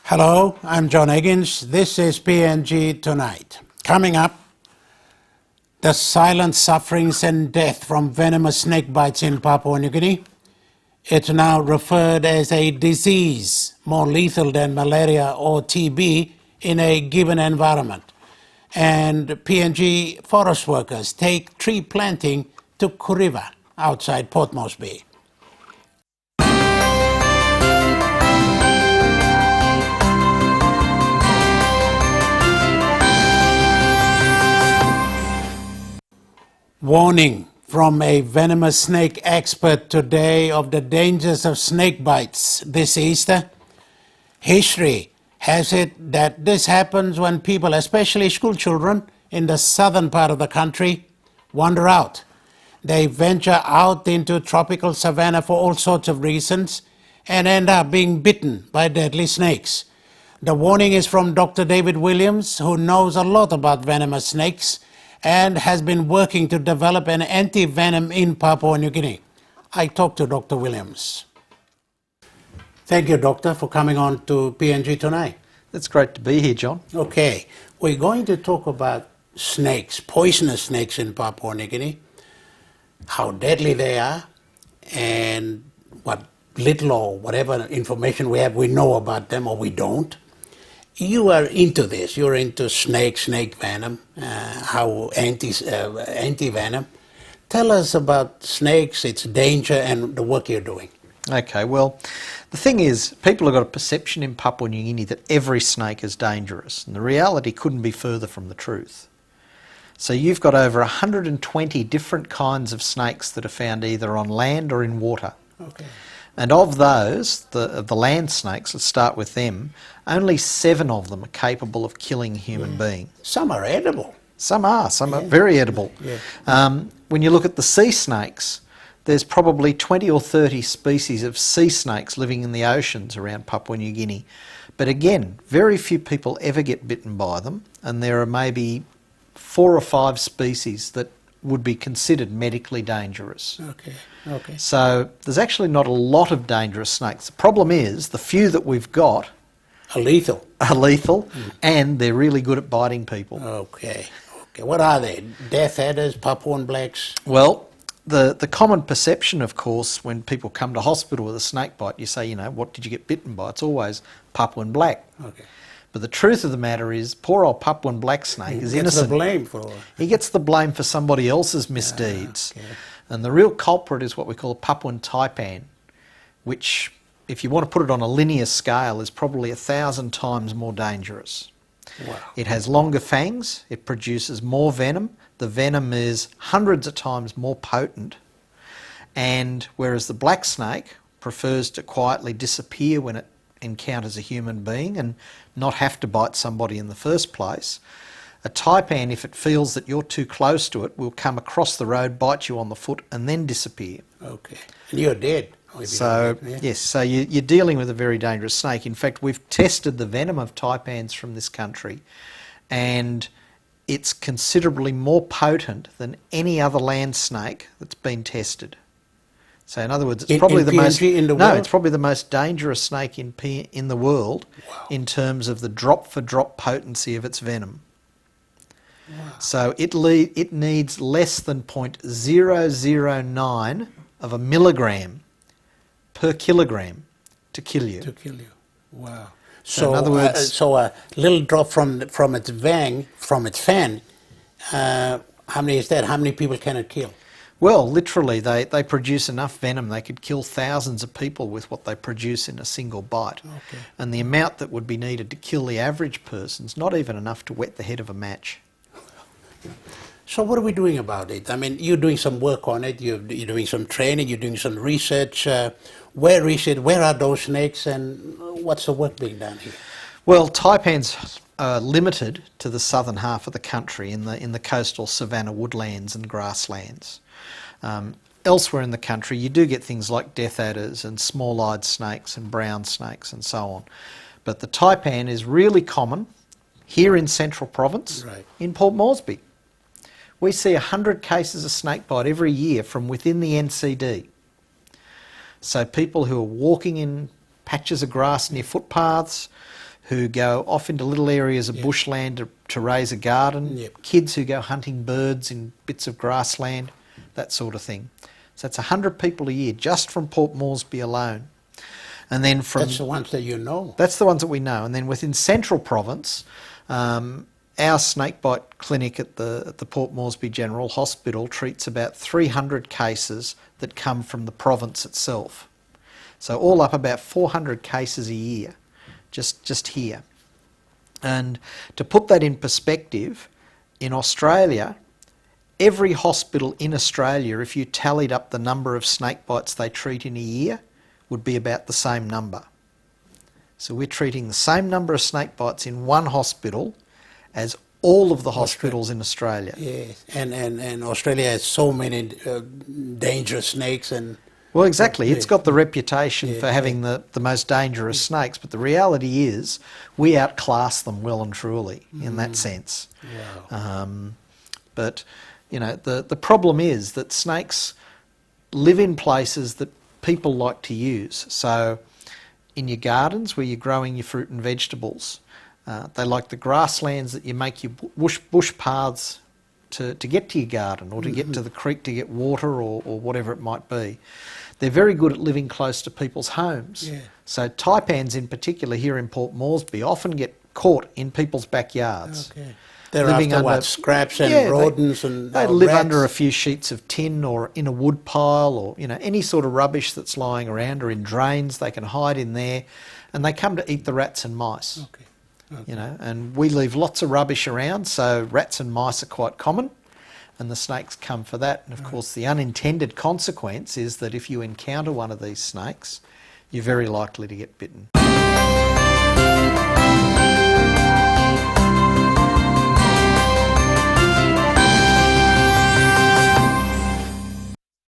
Hello, I'm John Higgins. This is PNG Tonight. Coming up, the silent sufferings and death from venomous snake bites in Papua New Guinea. It's now referred as a disease more lethal than malaria or TB in a given environment. And PNG forest workers take tree planting to Kuriva outside Port Moresby. Warning from a venomous snake expert today of the dangers of snake bites this Easter. History has it that this happens when people, especially school children in the southern part of the country, wander out. They venture out into tropical savanna for all sorts of reasons and end up being bitten by deadly snakes. The warning is from Dr. David Williams, who knows a lot about venomous snakes and has been working to develop an anti-venom in Papua New Guinea. I talked to Dr. Williams. Thank you, Doctor, for coming on to PNG Tonight. It's great to be here, John. Okay, we're going to talk about snakes, poisonous snakes in Papua New Guinea, how deadly they are, and what little or whatever information we have, we know about them or we don't. You are into this. You're into snake venom, how anti-venom. Tell us about snakes, its danger, and the work you're doing. Okay, well, the thing is, people have got a perception in Papua New Guinea that every snake is dangerous, and the reality couldn't be further from the truth. So you've got over 120 different kinds of snakes that are found either on land or in water. Okay. And of those, the land snakes, let's start with them, only 7 of them are capable of killing a human being. Some are edible. Some are very edible. Yeah. When you look at the sea snakes, there's probably 20 or 30 species of sea snakes living in the oceans around Papua New Guinea. But again, very few people ever get bitten by them, and there are maybe 4 or 5 species that would be considered medically dangerous. Okay. So there's actually not a lot of dangerous snakes. The problem is the few that we've got are lethal. And they're really good at biting people. Okay. What are they? Death adders, Papuan blacks? Well, the common perception, of course, when people come to hospital with a snake bite, you say, what did you get bitten by? It's always Papuan black. Okay. But the truth of the matter is, poor old Papuan black snake is innocent. He gets the blame for somebody else's misdeeds. Okay. And the real culprit is what we call a Papuan taipan, which, if you want to put it on a linear scale, is probably 1,000 times more dangerous. Wow. It has longer fangs, it produces more venom, the venom is hundreds of times more potent, and whereas the black snake prefers to quietly disappear when it encounters a human being and not have to bite somebody in the first place, a taipan, if it feels that you're too close to it, will come across the road, bite you on the foot and then disappear. Okay. And you're dead. So, yes, so you're dealing with a very dangerous snake. In fact, we've tested the venom of taipans from this country, and it's considerably more potent than any other land snake that's been tested. So, in other words, it's probably it's probably the most dangerous snake in the world. Wow. In terms of the drop-for-drop potency of its venom. Wow. So it needs less than 0.009 of a milligram per kilogram to kill you. Wow. So in other words, so a little drop from its fan, how many is that? How many people can it kill? Well, literally, they produce enough venom they could kill thousands of people with what they produce in a single bite. Okay. And the amount that would be needed to kill the average person's not even enough to wet the head of a match. So what are we doing about it? I mean, you're doing some work on it, you're doing some training, you're doing some research. Where are those snakes, and what's the work being done here? Well, taipans are limited to the southern half of the country in the coastal savanna woodlands and grasslands. Elsewhere in the country, you do get things like death adders and small-eyed snakes and brown snakes and so on. But the taipan is really common here in Central Province, right, in Port Moresby. We see 100 cases of snakebite every year from within the NCD. So people who are walking in patches of grass near footpaths, who go off into little areas of bushland to raise a garden, Yep. kids who go hunting birds in bits of grassland, that sort of thing. So it's 100 people a year just from Port Moresby alone. And then from... That's the ones that you know. That's the ones that we know. And then within Central Province, our snakebite clinic at the Port Moresby General Hospital treats about 300 cases that come from the province itself. So all up about 400 cases a year, just here. And to put that in perspective, in Australia, every hospital in Australia, if you tallied up the number of snake bites they treat in a year, would be about the same number. So we're treating the same number of snake bites in one hospital as all of the hospitals in Australia. Yes, and Australia has so many dangerous snakes and... Well, exactly. It's got the reputation for having the most dangerous snakes, but the reality is we outclass them well and truly in that sense. Wow. But, you know, the problem is that snakes live in places that people like to use. So in your gardens where you're growing your fruit and vegetables, they like the grasslands that you make your bush paths to get to your garden or to get to the creek to get water or whatever it might be. They're very good at living close to people's homes. Yeah. So taipans in particular here in Port Moresby often get caught in people's backyards. Okay. They're living after under scraps and rodents and they live rats. under a few sheets of tin or in a wood pile or, you know, any sort of rubbish that's lying around or in drains. They can hide in there and they come to eat the rats and mice. Okay. You know, and we leave lots of rubbish around, so rats and mice are quite common, and the snakes come for that. And of course, the unintended consequence is that if you encounter one of these snakes, you're very likely to get bitten.